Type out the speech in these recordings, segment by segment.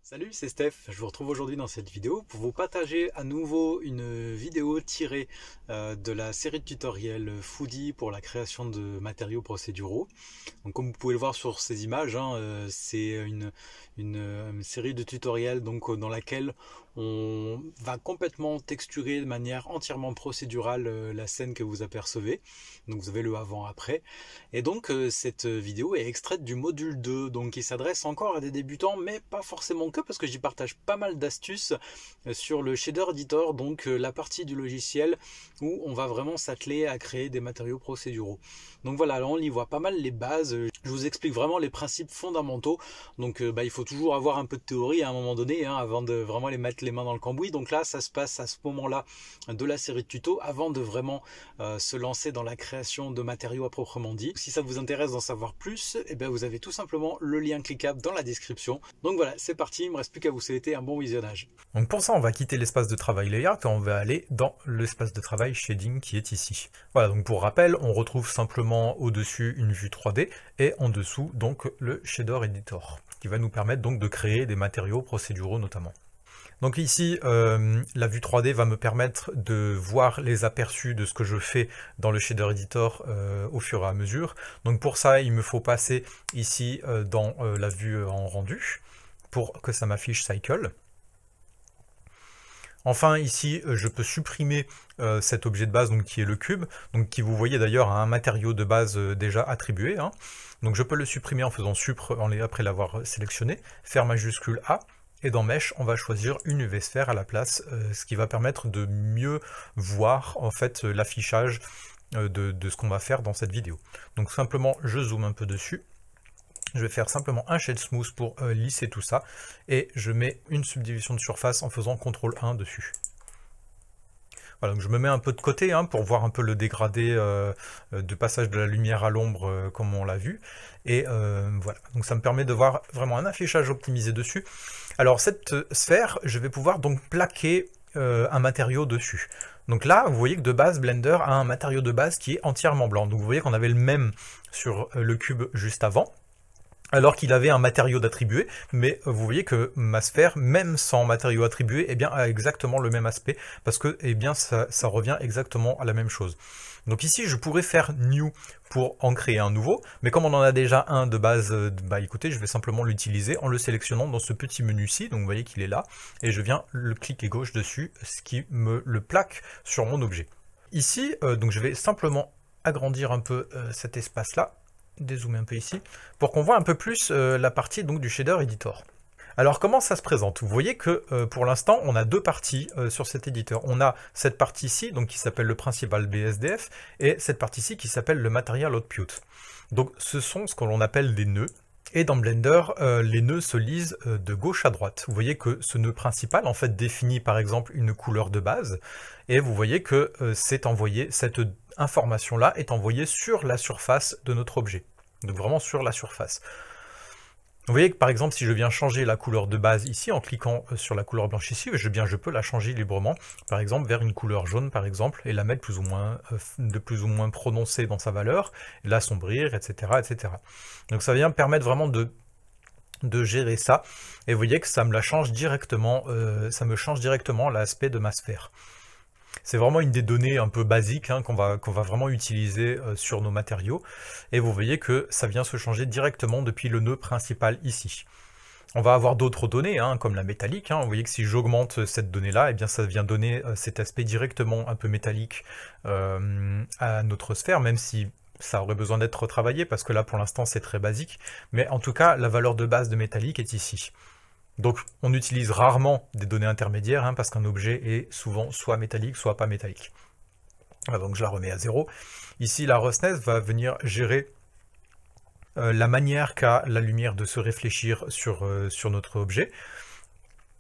Salut, c'est Steph. Je vous retrouve aujourd'hui dans cette vidéo pour vous partager à nouveau une vidéo tirée de la série de tutoriels Foodie pour la création de matériaux procéduraux. Donc, comme vous pouvez le voir sur ces images, c'est une série de tutoriels dans laquelle on va complètement texturer de manière entièrement procédurale la scène que vous apercevez. Donc vous avez le avant-après. Et donc cette vidéo est extraite du module 2, donc qui s'adresse encore à des débutants, mais pas forcément que, parce que j'y partage pas mal d'astuces sur le shader editor, donc la partie du logiciel où on va vraiment s'atteler à créer des matériaux procéduraux. Donc voilà, là on y voit pas mal les bases. Je vous explique vraiment les principes fondamentaux. Donc il faut toujours avoir un peu de théorie à un moment donné, avant de vraiment les mettre les mains dans le cambouis. Donc là, ça se passe à ce moment-là de la série de tutos, avant de vraiment se lancer dans la création de matériaux à proprement dit. Si ça vous intéresse d'en savoir plus, eh bien vous avez tout simplement le lien cliquable dans la description. Donc voilà, c'est parti, il ne me reste plus qu'à vous souhaiter un bon visionnage. Donc pour ça, on va quitter l'espace de travail Layout et on va aller dans l'espace de travail Shading qui est ici. Voilà, donc pour rappel, on retrouve simplement au-dessus une vue 3D et en dessous donc le Shader Editor qui va nous permettre donc de créer des matériaux procéduraux notamment. Donc ici, la vue 3D va me permettre de voir les aperçus de ce que je fais dans le Shader Editor au fur et à mesure. Donc pour ça, il me faut passer ici dans la vue en rendu pour que ça m'affiche Cycle. Enfin ici, je peux supprimer cet objet de base donc, qui est le cube, donc qui vous voyez d'ailleurs a un matériau de base déjà attribué. Donc je peux le supprimer en faisant supr après l'avoir sélectionné, faire majuscule A, et dans Mesh, on va choisir une UV sphère à la place, ce qui va permettre de mieux voir en fait l'affichage de ce qu'on va faire dans cette vidéo. Donc simplement, je zoome un peu dessus. Je vais faire simplement un shade smooth pour lisser tout ça, et je mets une subdivision de surface en faisant CTRL 1 dessus. Voilà, donc je me mets un peu de côté pour voir un peu le dégradé de passage de la lumière à l'ombre comme on l'a vu. Et voilà, donc ça me permet de voir vraiment un affichage optimisé dessus. Alors cette sphère, je vais pouvoir donc plaquer un matériau dessus. Donc là, vous voyez que de base, Blender a un matériau de base qui est entièrement blanc. Donc vous voyez qu'on avait le même sur le cube juste avant, alors qu'il avait un matériau d'attribué, mais vous voyez que ma sphère, même sans matériau attribué, eh bien, a exactement le même aspect, parce que eh bien, ça revient exactement à la même chose. Donc ici, je pourrais faire New pour en créer un nouveau, mais comme on en a déjà un de base, bah écoutez, je vais simplement l'utiliser en le sélectionnant dans ce petit menu-ci, donc vous voyez qu'il est là, et je viens le cliquer gauche dessus, ce qui me le plaque sur mon objet. Ici, donc je vais simplement agrandir un peu cet espace-là, dézoomer un peu ici, pour qu'on voit un peu plus la partie donc, du Shader Editor. Alors comment ça se présente? Vous voyez que pour l'instant on a deux parties sur cet éditeur. On a cette partie-ci donc qui s'appelle le principal BSDF et cette partie-ci qui s'appelle le Material Output. Donc ce sont ce que l'on appelle des nœuds. Et dans Blender, les nœuds se lisent de gauche à droite. Vous voyez que ce nœud principal en fait définit par exemple une couleur de base, et vous voyez que c'est envoyé, cette information-là est envoyée sur la surface de notre objet. Donc vraiment sur la surface. Vous voyez que par exemple si je viens changer la couleur de base ici en cliquant sur la couleur blanche ici, je peux la changer librement, par exemple vers une couleur jaune par exemple, et la mettre plus ou moins, de plus ou moins prononcée dans sa valeur, l'assombrir, etc., etc. Donc ça vient me permettre vraiment de gérer ça, et vous voyez que ça me change directement l'aspect de ma sphère. C'est vraiment une des données un peu basiques qu'on va vraiment utiliser sur nos matériaux. Et vous voyez que ça vient se changer directement depuis le nœud principal ici. On va avoir d'autres données, comme la métallique. Vous voyez que si j'augmente cette donnée-là, eh bien ça vient donner cet aspect directement un peu métallique à notre sphère, même si ça aurait besoin d'être retravaillé, parce que là pour l'instant c'est très basique. Mais en tout cas, la valeur de base de métallique est ici. Donc on utilise rarement des données intermédiaires parce qu'un objet est souvent soit métallique, soit pas métallique. Voilà, donc je la remets à 0. Ici la roughness va venir gérer la manière qu'a la lumière de se réfléchir sur notre objet.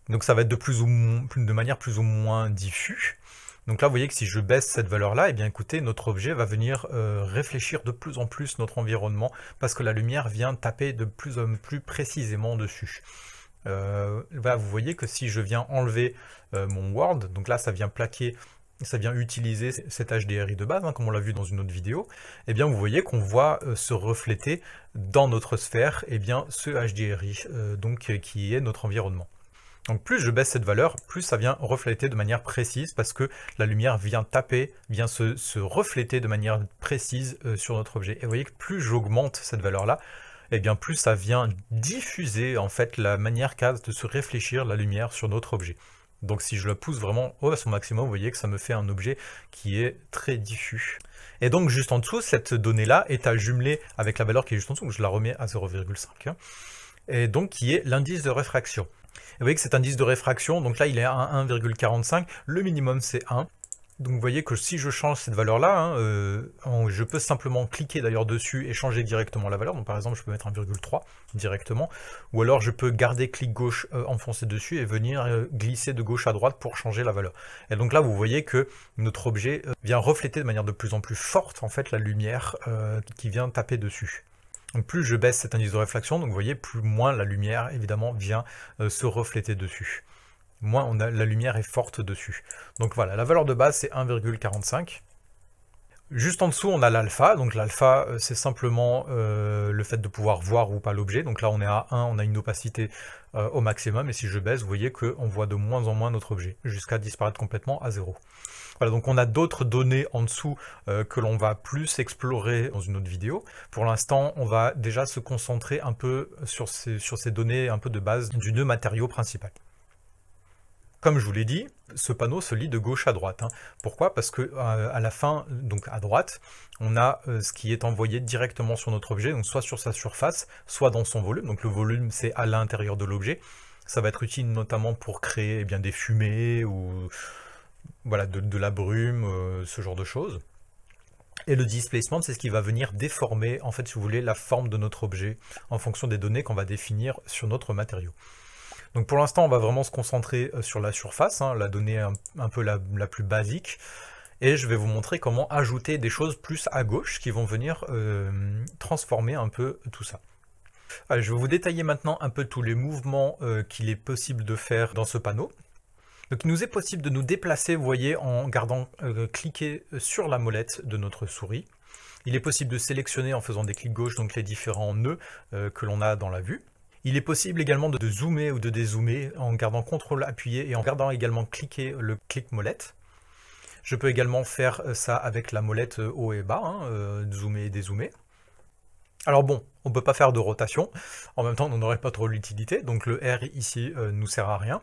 Donc ça va être de manière plus ou moins diffuse. Donc là vous voyez que si je baisse cette valeur-là, eh bien écoutez, notre objet va venir réfléchir de plus en plus notre environnement, parce que la lumière vient taper de plus en plus précisément dessus. Là, vous voyez que si je viens enlever mon world, donc là ça vient plaquer ça vient utiliser cet HDRI de base, hein, comme on l'a vu dans une autre vidéo, et bien vous voyez qu'on voit se refléter dans notre sphère ce HDRI, qui est notre environnement. Donc plus je baisse cette valeur, plus ça vient refléter de manière précise parce que la lumière vient taper, vient se refléter de manière précise sur notre objet. Et vous voyez que plus j'augmente cette valeur-là, et bien plus ça vient diffuser en fait la manière qu'a de se réfléchir la lumière sur notre objet. Donc si je la pousse vraiment à son maximum, vous voyez que ça me fait un objet qui est très diffus. Et donc juste en dessous, cette donnée-là est à jumeler avec la valeur qui est juste en dessous, donc je la remets à 0,5, hein, et donc qui est l'indice de réfraction. Et vous voyez que cet indice de réfraction, donc là il est à 1,45, le minimum c'est 1. Donc vous voyez que si je change cette valeur-là, hein, je peux simplement cliquer d'ailleurs dessus et changer directement la valeur. Donc par exemple je peux mettre 1,3 directement, ou alors je peux garder clic gauche enfoncé dessus et venir glisser de gauche à droite pour changer la valeur. Et donc là vous voyez que notre objet vient refléter de manière de plus en plus forte en fait la lumière qui vient taper dessus. Donc plus je baisse cet indice de réflexion, donc vous voyez, moins la lumière évidemment vient se refléter dessus. Moins la lumière est forte dessus. Donc voilà, la valeur de base c'est 1,45. Juste en dessous on a l'alpha, donc l'alpha c'est simplement le fait de pouvoir voir ou pas l'objet. Donc là on est à 1, on a une opacité au maximum, et si je baisse, vous voyez qu'on voit de moins en moins notre objet, jusqu'à disparaître complètement à 0. Voilà, donc on a d'autres données en dessous que l'on va plus explorer dans une autre vidéo. Pour l'instant, on va déjà se concentrer un peu sur ces données un peu de base du nœud matériau principal. Comme je vous l'ai dit, ce panneau se lit de gauche à droite. Hein. Pourquoi? Parce que à la fin, donc à droite, on a ce qui est envoyé directement sur notre objet, donc soit sur sa surface, soit dans son volume. Donc le volume, c'est à l'intérieur de l'objet. Ça va être utile notamment pour créer des fumées ou voilà, de la brume, ce genre de choses. Et le displacement, c'est ce qui va venir déformer, en fait, si vous voulez, la forme de notre objet en fonction des données qu'on va définir sur notre matériau. Donc pour l'instant, on va vraiment se concentrer sur la surface, hein, la donnée un peu la plus basique. Et je vais vous montrer comment ajouter des choses plus à gauche qui vont venir transformer un peu tout ça. Allez, je vais vous détailler maintenant un peu tous les mouvements qu'il est possible de faire dans ce panneau. Donc il nous est possible de nous déplacer, vous voyez, en gardant cliqué sur la molette de notre souris. Il est possible de sélectionner en faisant des clics gauche, donc les différents nœuds que l'on a dans la vue. Il est possible également de zoomer ou de dézoomer en gardant CTRL appuyé et en gardant également cliqué le clic molette. Je peux également faire ça avec la molette haut et bas, hein, zoomer et dézoomer. Alors bon, on ne peut pas faire de rotation, en même temps on n'aurait pas trop l'utilité, donc le R ici nous sert à rien.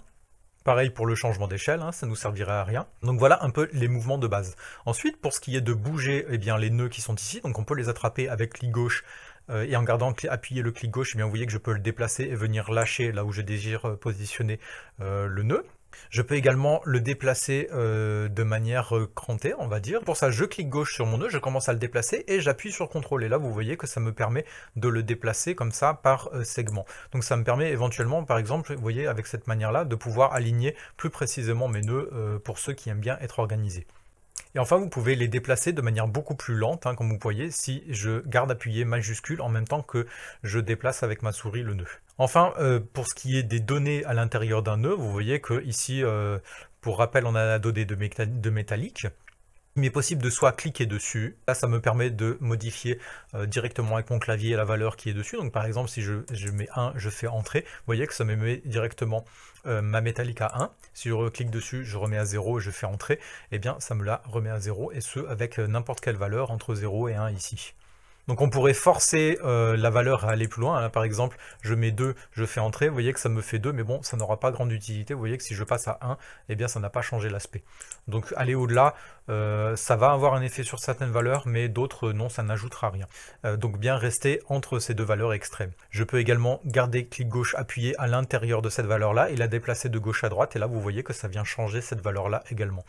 Pareil pour le changement d'échelle, hein, ça nous servirait à rien. Donc voilà un peu les mouvements de base. Ensuite, pour ce qui est de bouger les nœuds qui sont ici, donc on peut les attraper avec clic gauche et en gardant appuyé le clic gauche, vous voyez que je peux le déplacer et venir lâcher là où je désire positionner le nœud. Je peux également le déplacer de manière crantée, on va dire. Pour ça, je clique gauche sur mon nœud, je commence à le déplacer et j'appuie sur CTRL. Et là, vous voyez que ça me permet de le déplacer comme ça par segment. Donc ça me permet éventuellement, par exemple, vous voyez, avec cette manière-là, de pouvoir aligner plus précisément mes nœuds pour ceux qui aiment bien être organisés. Et enfin, vous pouvez les déplacer de manière beaucoup plus lente, hein, comme vous voyez, si je garde appuyé majuscule en même temps que je déplace avec ma souris le nœud. Enfin, pour ce qui est des données à l'intérieur d'un nœud, vous voyez que ici, pour rappel, on a la donnée de métallique. Il m'est possible de soit cliquer dessus, là ça me permet de modifier directement avec mon clavier la valeur qui est dessus. Donc par exemple, si je mets 1, je fais entrer, vous voyez que ça me met directement ma métallique à 1. Si je clique dessus, je remets à 0 et je fais entrer, et bien ça me la remet à 0, et ce avec n'importe quelle valeur entre 0 et 1 ici. Donc on pourrait forcer la valeur à aller plus loin. Là, par exemple, je mets 2, je fais entrer, vous voyez que ça me fait 2, mais bon, ça n'aura pas grande utilité. Vous voyez que si je passe à 1, eh bien ça n'a pas changé l'aspect. Donc aller au-delà, ça va avoir un effet sur certaines valeurs, mais d'autres non, ça n'ajoutera rien. Donc bien rester entre ces deux valeurs extrêmes. Je peux également garder clic gauche appuyé à l'intérieur de cette valeur-là et la déplacer de gauche à droite, et là vous voyez que ça vient changer cette valeur-là également.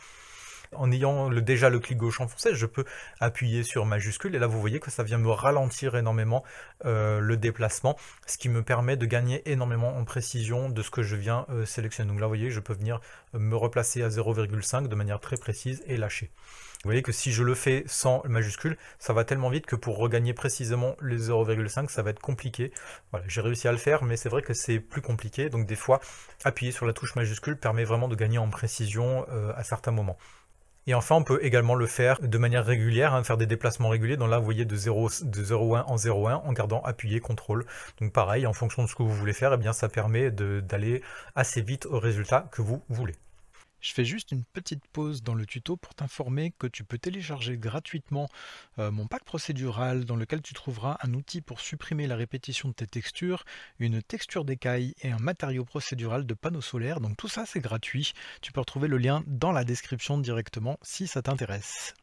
En ayant déjà le clic gauche enfoncé, je peux appuyer sur majuscule et là vous voyez que ça vient me ralentir énormément le déplacement, ce qui me permet de gagner énormément en précision de ce que je viens sélectionner. Donc là vous voyez, je peux venir me replacer à 0,5 de manière très précise et lâcher. Vous voyez que si je le fais sans majuscule, ça va tellement vite que pour regagner précisément les 0,5, ça va être compliqué. Voilà, j'ai réussi à le faire, mais c'est vrai que c'est plus compliqué. Donc des fois, appuyer sur la touche majuscule permet vraiment de gagner en précision à certains moments. Et enfin, on peut également le faire de manière régulière, faire des déplacements réguliers. Donc là, vous voyez de 0,1 en 0,1 en gardant appuyé CTRL. Donc pareil, en fonction de ce que vous voulez faire, eh bien, ça permet d'aller assez vite au résultat que vous voulez. Je fais juste une petite pause dans le tuto pour t'informer que tu peux télécharger gratuitement mon pack procédural dans lequel tu trouveras un outil pour supprimer la répétition de tes textures, une texture d'écaille et un matériau procédural de panneau solaire. Donc tout ça c'est gratuit. Tu peux retrouver le lien dans la description directement si ça t'intéresse.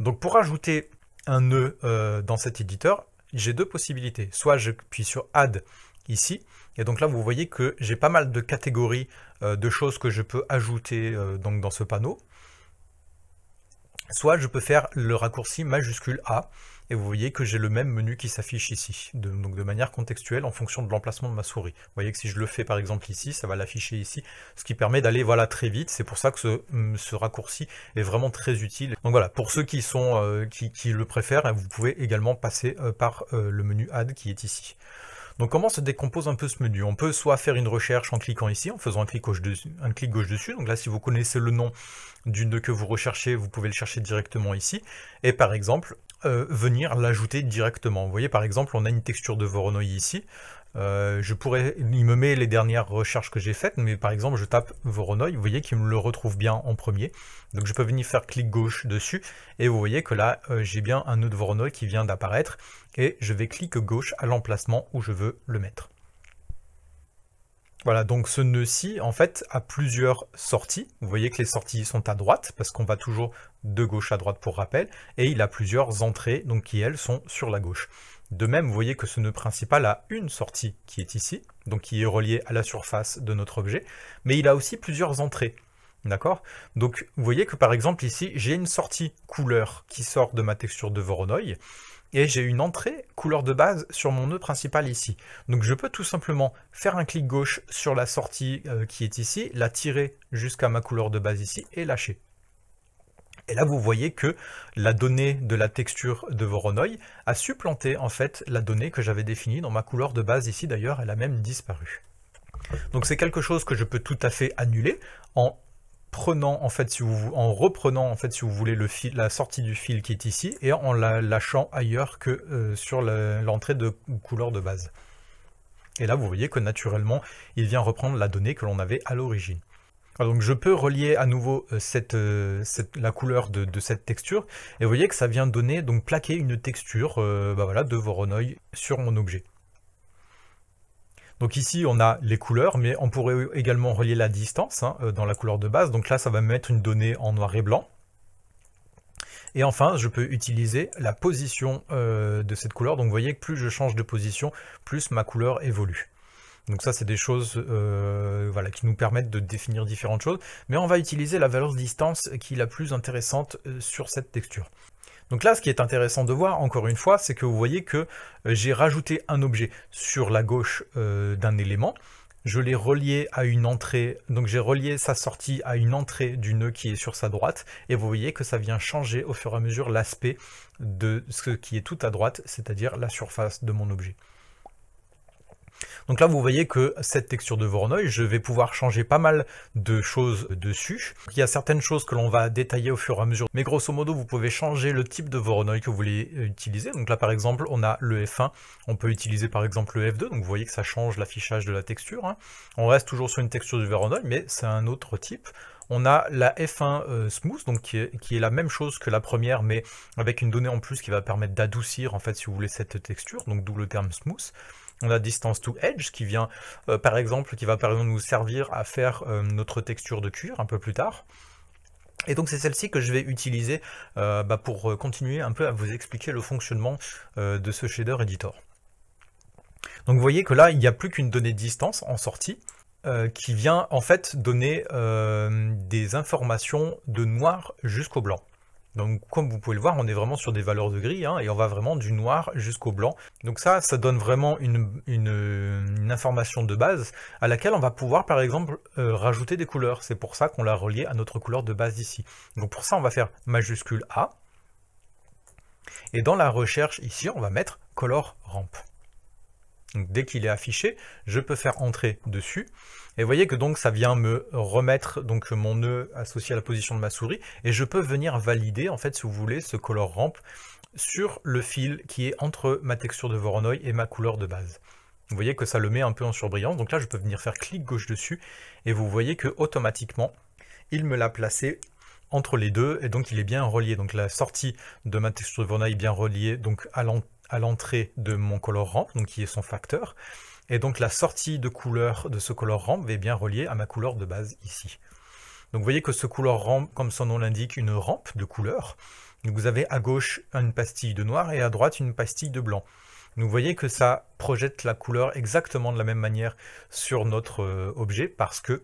Donc pour ajouter un nœud dans cet éditeur, j'ai deux possibilités. Soit j'appuie sur Add ici, et donc là vous voyez que j'ai pas mal de catégories de choses que je peux ajouter donc dans ce panneau. Soit je peux faire le raccourci majuscule A, et vous voyez que j'ai le même menu qui s'affiche ici, donc de manière contextuelle en fonction de l'emplacement de ma souris. Vous voyez que si je le fais par exemple ici, ça va l'afficher ici, ce qui permet d'aller voilà, très vite. C'est pour ça que ce raccourci est vraiment très utile. Donc voilà, pour ceux qui le préfèrent, vous pouvez également passer par le menu Add qui est ici. Donc comment se décompose un peu ce menu? On peut soit faire une recherche en cliquant ici, en faisant un clic gauche dessus. Donc là, si vous connaissez le nom du nœud que vous recherchez, vous pouvez le chercher directement ici. Et par exemple, venir l'ajouter directement. Vous voyez, par exemple, on a une texture de Voronoi ici. Il me met les dernières recherches que j'ai faites, mais par exemple, je tape Voronoi, vous voyez qu'il me le retrouve bien en premier. Donc je peux venir faire clic gauche dessus, et vous voyez que là, j'ai bien un nœud de Voronoi qui vient d'apparaître, et je vais clic gauche à l'emplacement où je veux le mettre. Voilà, donc ce nœud-ci, en fait, a plusieurs sorties. Vous voyez que les sorties sont à droite, parce qu'on va toujours de gauche à droite pour rappel, et il a plusieurs entrées, donc qui, elles, sont sur la gauche. De même, vous voyez que ce nœud principal a une sortie qui est ici, donc qui est reliée à la surface de notre objet, mais il a aussi plusieurs entrées. D'accord? Donc, vous voyez que par exemple ici, j'ai une sortie couleur qui sort de ma texture de Voronoi, et j'ai une entrée couleur de base sur mon nœud principal ici. Donc je peux tout simplement faire un clic gauche sur la sortie qui est ici, la tirer jusqu'à ma couleur de base ici et lâcher. Et là vous voyez que la donnée de la texture de Voronoi a supplanté en fait la donnée que j'avais définie dans ma couleur de base ici. D'ailleurs elle a même disparu. Donc c'est quelque chose que je peux tout à fait annuler en reprenant en fait si vous voulez la sortie du fil qui est ici et en la lâchant ailleurs que sur l'entrée de couleur de base. Et là vous voyez que naturellement il vient reprendre la donnée que l'on avait à l'origine. Donc je peux relier à nouveau la couleur de cette texture et vous voyez que ça vient donner, donc plaquer une texture voilà, de Voronoi sur mon objet. Donc ici, on a les couleurs, mais on pourrait également relier la distance dans la couleur de base. Donc là, ça va me mettre une donnée en noir et blanc. Et enfin, je peux utiliser la position de cette couleur. Donc vous voyez que plus je change de position, plus ma couleur évolue. Donc ça, c'est des choses voilà, qui nous permettent de définir différentes choses. Mais on va utiliser la valeur de distance qui est la plus intéressante sur cette texture. Donc là, ce qui est intéressant de voir, encore une fois, c'est que vous voyez que j'ai rajouté un objet sur la gauche d'un élément. Je l'ai relié à une entrée, donc j'ai relié sa sortie à une entrée du nœud qui est sur sa droite. Et vous voyez que ça vient changer au fur et à mesure l'aspect de ce qui est tout à droite, c'est-à-dire la surface de mon objet. Donc là, vous voyez que cette texture de Voronoi, je vais pouvoir changer pas mal de choses dessus. Il y a certaines choses que l'on va détailler au fur et à mesure. Mais grosso modo, vous pouvez changer le type de Voronoi que vous voulez utiliser. Donc là, par exemple, on a le F1. On peut utiliser par exemple le F2. Donc vous voyez que ça change l'affichage de la texture. On reste toujours sur une texture du Voronoi, mais c'est un autre type. On a la F1 Smooth, donc qui est la même chose que la première, mais avec une donnée en plus qui va permettre d'adoucir, en fait, si vous voulez, cette texture. Donc d'où le terme Smooth. On a Distance to Edge qui vient, par exemple, nous servir à faire notre texture de cuir un peu plus tard. Et donc c'est celle-ci que je vais utiliser pour continuer un peu à vous expliquer le fonctionnement de ce shader editor. Donc vous voyez que là, il n'y a plus qu'une donnée distance en sortie qui vient en fait donner des informations de noir jusqu'au blanc. Donc comme vous pouvez le voir, on est vraiment sur des valeurs de gris, et on va vraiment du noir jusqu'au blanc. Donc ça donne vraiment une information de base à laquelle on va pouvoir par exemple rajouter des couleurs. C'est pour ça qu'on l'a relié à notre couleur de base ici. Donc pour ça, on va faire majuscule A. Et dans la recherche ici, on va mettre color ramp. Donc, dès qu'il est affiché, je peux faire entrer dessus. Et vous voyez que donc ça vient me remettre donc mon nœud associé à la position de ma souris. Et je peux venir valider, en fait, si vous voulez, ce color ramp sur le fil qui est entre ma texture de Voronoi et ma couleur de base. Vous voyez que ça le met un peu en surbrillance. Donc là, je peux venir faire clic gauche dessus. Et vous voyez que automatiquement, il me l'a placé entre les deux. Et donc, il est bien relié. Donc la sortie de ma texture de Voronoi est bien reliée donc à l'entrée de mon color ramp, donc qui est son facteur. Et donc la sortie de couleur de ce color ramp est bien reliée à ma couleur de base ici. Donc vous voyez que ce color ramp, comme son nom l'indique, une rampe de couleur. Donc vous avez à gauche une pastille de noir et à droite une pastille de blanc. Donc vous voyez que ça projette la couleur exactement de la même manière sur notre objet parce que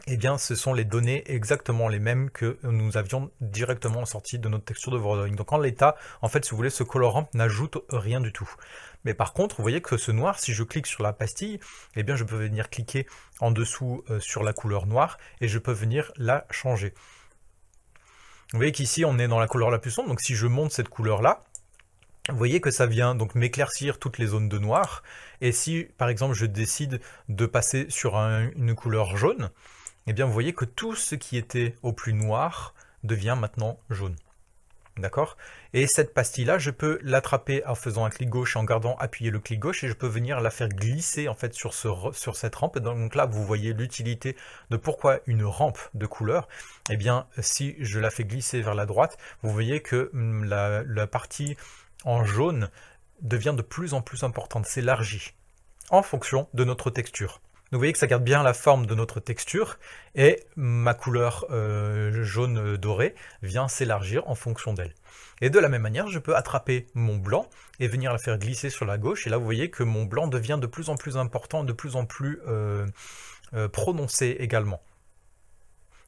eh bien, ce sont les données exactement les mêmes que nous avions directement sorties de notre texture de Voronoi. Donc en l'état, en fait, si vous voulez, ce colorant n'ajoute rien du tout. Mais par contre, vous voyez que ce noir, si je clique sur la pastille, eh bien, je peux venir cliquer en dessous sur la couleur noire et je peux venir la changer. Vous voyez qu'ici, on est dans la couleur la plus sombre. Donc si je monte cette couleur-là, vous voyez que ça vient donc m'éclaircir toutes les zones de noir. Et si, par exemple, je décide de passer sur une couleur jaune, eh bien, vous voyez que tout ce qui était au plus noir devient maintenant jaune. D'accord? Et cette pastille-là, je peux l'attraper en faisant un clic gauche et en gardant appuyé le clic gauche et je peux venir la faire glisser en fait sur cette rampe. Et donc là, vous voyez l'utilité de pourquoi une rampe de couleur. Eh bien, si je la fais glisser vers la droite, vous voyez que la partie en jaune devient de plus en plus importante, s'élargit en fonction de notre texture. Donc vous voyez que ça garde bien la forme de notre texture et ma couleur jaune doré vient s'élargir en fonction d'elle. Et de la même manière, je peux attraper mon blanc et venir la faire glisser sur la gauche. Et là, vous voyez que mon blanc devient de plus en plus important, de plus en plus prononcé également.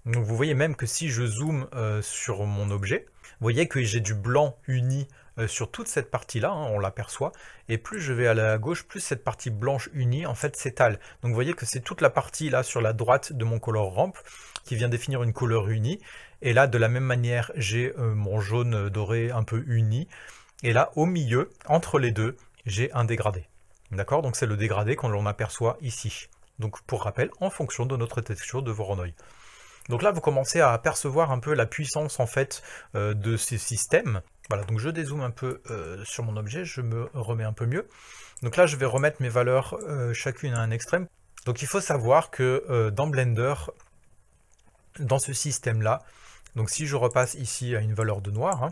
Donc vous voyez même que si je zoome sur mon objet, vous voyez que j'ai du blanc uni sur toute cette partie-là, hein, on l'aperçoit, et plus je vais à la gauche, plus cette partie blanche unie, en fait, s'étale. Donc vous voyez que c'est toute la partie là sur la droite de mon color ramp qui vient définir une couleur unie, et là, de la même manière, j'ai mon jaune doré un peu uni, et là, au milieu, entre les deux, j'ai un dégradé. D'accord? Donc c'est le dégradé qu'on l'on aperçoit ici. Donc pour rappel, en fonction de notre texture de Voronoi. Donc là, vous commencez à apercevoir un peu la puissance en fait de ces systèmes. Voilà, donc je dézoome un peu sur mon objet, je me remets un peu mieux. Donc là, je vais remettre mes valeurs chacune à un extrême. Donc il faut savoir que dans Blender, dans ce système-là, donc si je repasse ici à une valeur de noir, hein,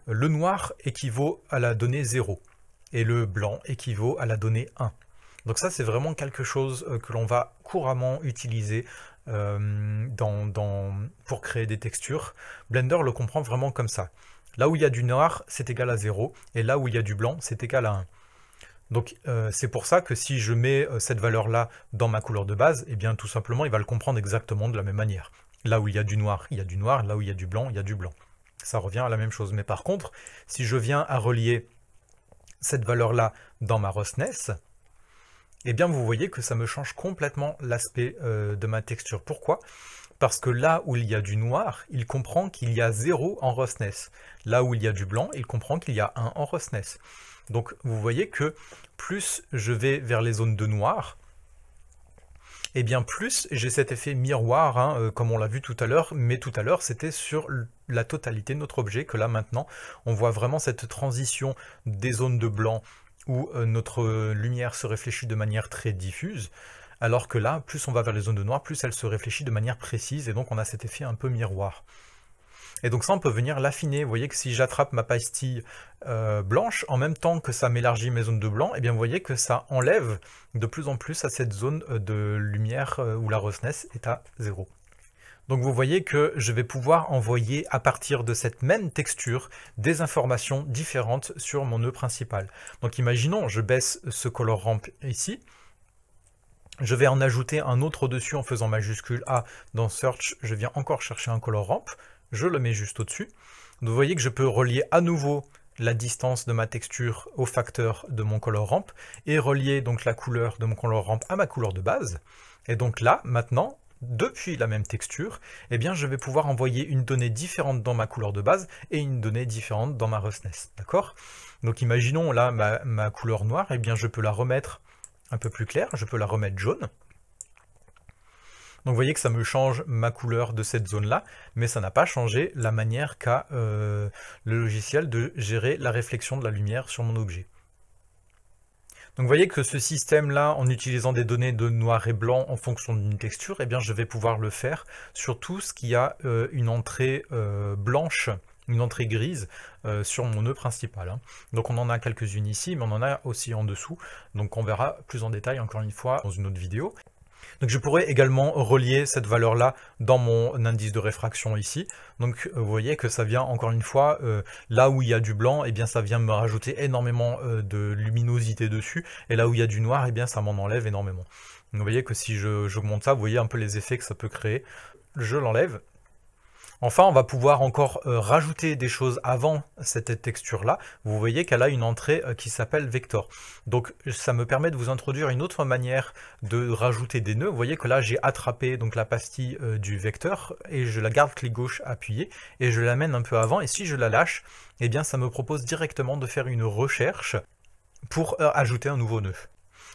le noir équivaut à la donnée 0 et le blanc équivaut à la donnée 1. Donc ça, c'est vraiment quelque chose que l'on va couramment utiliser pour créer des textures. Blender le comprend vraiment comme ça. Là où il y a du noir, c'est égal à 0, et là où il y a du blanc, c'est égal à 1. Donc c'est pour ça que si je mets cette valeur-là dans ma couleur de base, eh bien tout simplement, il va le comprendre exactement de la même manière. Là où il y a du noir, il y a du noir, là où il y a du blanc, il y a du blanc. Ça revient à la même chose. Mais par contre, si je viens à relier cette valeur-là dans ma roughness, eh bien vous voyez que ça me change complètement l'aspect de ma texture. Pourquoi? Parce que là où il y a du noir, il comprend qu'il y a 0 en roughness. Là où il y a du blanc, il comprend qu'il y a 1 en roughness. Donc vous voyez que plus je vais vers les zones de noir, et bien plus j'ai cet effet miroir, hein, comme on l'a vu tout à l'heure, mais tout à l'heure c'était sur la totalité de notre objet, que là maintenant on voit vraiment cette transition des zones de blanc où notre lumière se réfléchit de manière très diffuse, alors que là, plus on va vers les zones de noir, plus elle se réfléchit de manière précise, et donc on a cet effet un peu miroir. Et donc ça, on peut venir l'affiner. Vous voyez que si j'attrape ma pastille blanche, en même temps que ça m'élargit mes zones de blanc, et bien vous voyez que ça enlève de plus en plus à cette zone de lumière où la roughness est à 0. Donc vous voyez que je vais pouvoir envoyer à partir de cette même texture des informations différentes sur mon nœud principal. Donc imaginons, je baisse ce color ramp ici, je vais en ajouter un autre au-dessus en faisant majuscule A dans Search, je viens encore chercher un color ramp, je le mets juste au-dessus. Vous voyez que je peux relier à nouveau la distance de ma texture au facteur de mon color ramp et relier donc la couleur de mon color ramp à ma couleur de base. Et donc là, maintenant, depuis la même texture, eh bien je vais pouvoir envoyer une donnée différente dans ma couleur de base et une donnée différente dans ma roughness, d'accord? Donc imaginons là ma couleur noire, eh bien je peux la remettre un peu plus claire, je peux la remettre jaune. Donc vous voyez que ça me change ma couleur de cette zone-là, mais ça n'a pas changé la manière qu'a le logiciel de gérer la réflexion de la lumière sur mon objet. Donc vous voyez que ce système-là, en utilisant des données de noir et blanc en fonction d'une texture, eh bien je vais pouvoir le faire sur tout ce qui a une entrée blanche, une entrée grise sur mon nœud principal. Hein. Donc on en a quelques-unes ici, mais on en a aussi en dessous. Donc on verra plus en détail encore une fois dans une autre vidéo. Donc je pourrais également relier cette valeur-là dans mon indice de réfraction ici. Donc vous voyez que ça vient encore une fois, là où il y a du blanc, eh bien ça vient me rajouter énormément de luminosité dessus. Et là où il y a du noir, eh bien ça m'en enlève énormément. Donc vous voyez que si j'augmente ça, vous voyez un peu les effets que ça peut créer. Je l'enlève. Enfin, on va pouvoir encore rajouter des choses avant cette texture-là. Vous voyez qu'elle a une entrée qui s'appelle vector. Donc, ça me permet de vous introduire une autre manière de rajouter des nœuds. Vous voyez que là, j'ai attrapé donc la pastille du vecteur et je la garde clic gauche appuyé et je l'amène un peu avant. Et si je la lâche, eh bien, ça me propose directement de faire une recherche pour ajouter un nouveau nœud.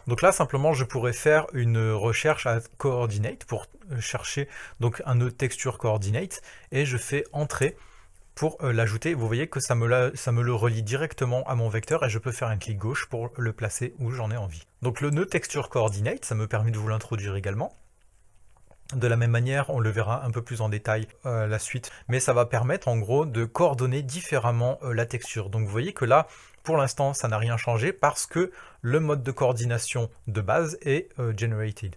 Donc là, simplement, je pourrais faire une recherche à coordinate pour chercher donc un nœud texture coordinate et je fais entrer pour l'ajouter. Vous voyez que ça me le relie directement à mon vecteur et je peux faire un clic gauche pour le placer où j'en ai envie. Donc le nœud texture coordinate, ça me permet de vous l'introduire également. De la même manière, on le verra un peu plus en détail la suite, mais ça va permettre en gros de coordonner différemment la texture. Donc vous voyez que là, pour l'instant, ça n'a rien changé parce que le mode de coordination de base est generated.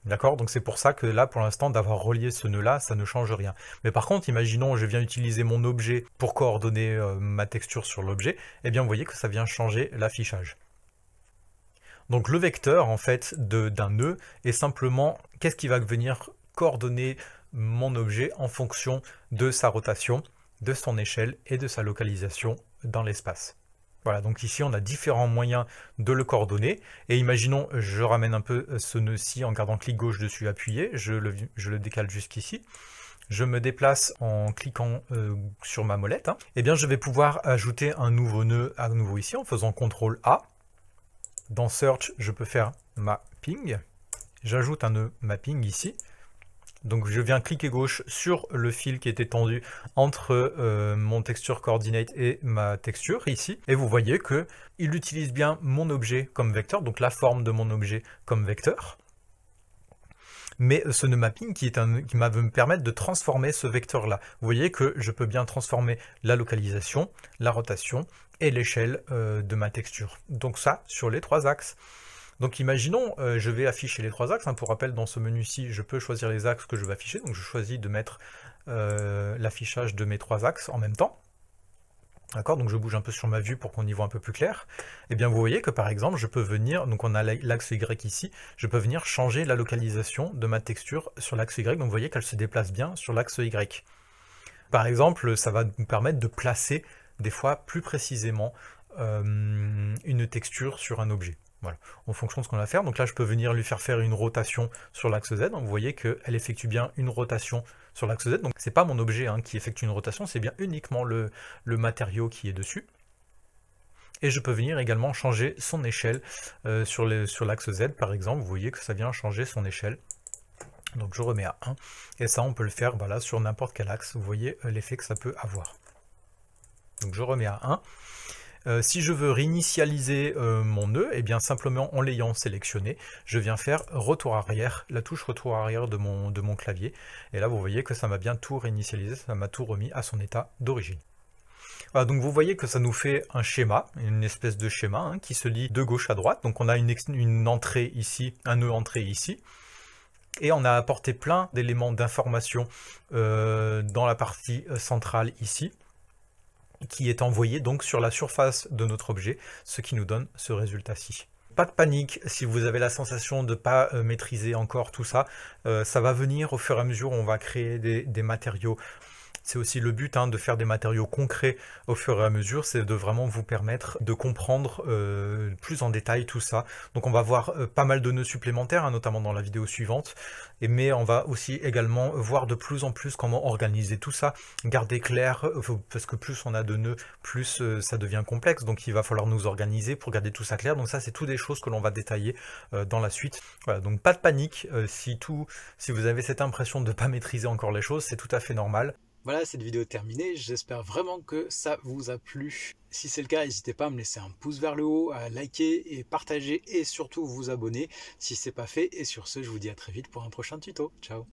D'accord? Donc c'est pour ça que là, pour l'instant, d'avoir relié ce nœud-là, ça ne change rien. Mais par contre, imaginons, je viens utiliser mon objet pour coordonner ma texture sur l'objet, eh bien vous voyez que ça vient changer l'affichage. Donc le vecteur en fait d'un nœud est simplement qu'est-ce qui va venir coordonner mon objet en fonction de sa rotation, de son échelle et de sa localisation dans l'espace. Voilà, donc ici on a différents moyens de le coordonner. Et imaginons, je ramène un peu ce nœud-ci en gardant clic gauche dessus appuyé, je le décale jusqu'ici. Je me déplace en cliquant sur ma molette. Hein. Et bien je vais pouvoir ajouter un nouveau nœud à nouveau ici en faisant CTRL A. Dans Search, je peux faire Mapping. J'ajoute un nœud Mapping ici. Donc je viens cliquer gauche sur le fil qui est étendu entre mon texture coordinate et ma texture ici. Et vous voyez qu'il utilise bien mon objet comme vecteur, donc la forme de mon objet comme vecteur. Mais ce nœud mapping qui va me permettre de transformer ce vecteur-là. Vous voyez que je peux bien transformer la localisation, la rotation et l'échelle de ma texture. Donc ça, sur les trois axes. Donc imaginons, je vais afficher les trois axes. Hein. Pour rappel, dans ce menu-ci, je peux choisir les axes que je veux afficher. Donc je choisis de mettre l'affichage de mes trois axes en même temps. D'accord, donc je bouge un peu sur ma vue pour qu'on y voit un peu plus clair. Et bien vous voyez que par exemple, je peux venir, donc on a l'axe Y ici, je peux venir changer la localisation de ma texture sur l'axe Y. Donc vous voyez qu'elle se déplace bien sur l'axe Y. Par exemple, ça va nous permettre de placer des fois plus précisément une texture sur un objet. Voilà, en fonction de ce qu'on va faire. Donc là, je peux venir lui faire une rotation sur l'axe Z. Donc vous voyez qu'elle effectue bien une rotation sur l'axe Z. Donc c'est pas mon objet qui effectue une rotation, c'est bien uniquement le matériau qui est dessus. Et je peux venir également changer son échelle sur l'axe Z, par exemple. Vous voyez que ça vient changer son échelle. Donc je remets à 1. Et ça, on peut le faire voilà, sur n'importe quel axe. Vous voyez l'effet que ça peut avoir. Donc je remets à 1. Si je veux réinitialiser mon nœud, et bien simplement en l'ayant sélectionné, je viens faire retour arrière, la touche retour arrière de mon clavier. Et là, vous voyez que ça m'a bien tout réinitialisé, ça m'a tout remis à son état d'origine. Voilà, donc vous voyez que ça nous fait un schéma, une espèce de schéma qui se lit de gauche à droite. Donc on a une entrée ici, un nœud entrée ici. Et on a apporté plein d'éléments d'information dans la partie centrale ici, qui est envoyé donc sur la surface de notre objet, ce qui nous donne ce résultat-ci. Pas de panique si vous avez la sensation de ne pas maîtriser encore tout ça, ça va venir au fur et à mesure où on va créer des matériaux C'est aussi le but de faire des matériaux concrets au fur et à mesure, c'est de vraiment vous permettre de comprendre plus en détail tout ça. Donc on va voir pas mal de nœuds supplémentaires, notamment dans la vidéo suivante, mais on va aussi également voir de plus en plus comment organiser tout ça, garder clair, parce que plus on a de nœuds, plus ça devient complexe, donc il va falloir nous organiser pour garder tout ça clair. Donc ça, c'est tout des choses que l'on va détailler dans la suite. Voilà, donc pas de panique, si vous avez cette impression de ne pas maîtriser encore les choses, c'est tout à fait normal. Voilà, cette vidéo est terminée, j'espère vraiment que ça vous a plu. Si c'est le cas, n'hésitez pas à me laisser un pouce vers le haut, à liker et partager et surtout vous abonner si ce n'est pas fait. Et sur ce, je vous dis à très vite pour un prochain tuto. Ciao!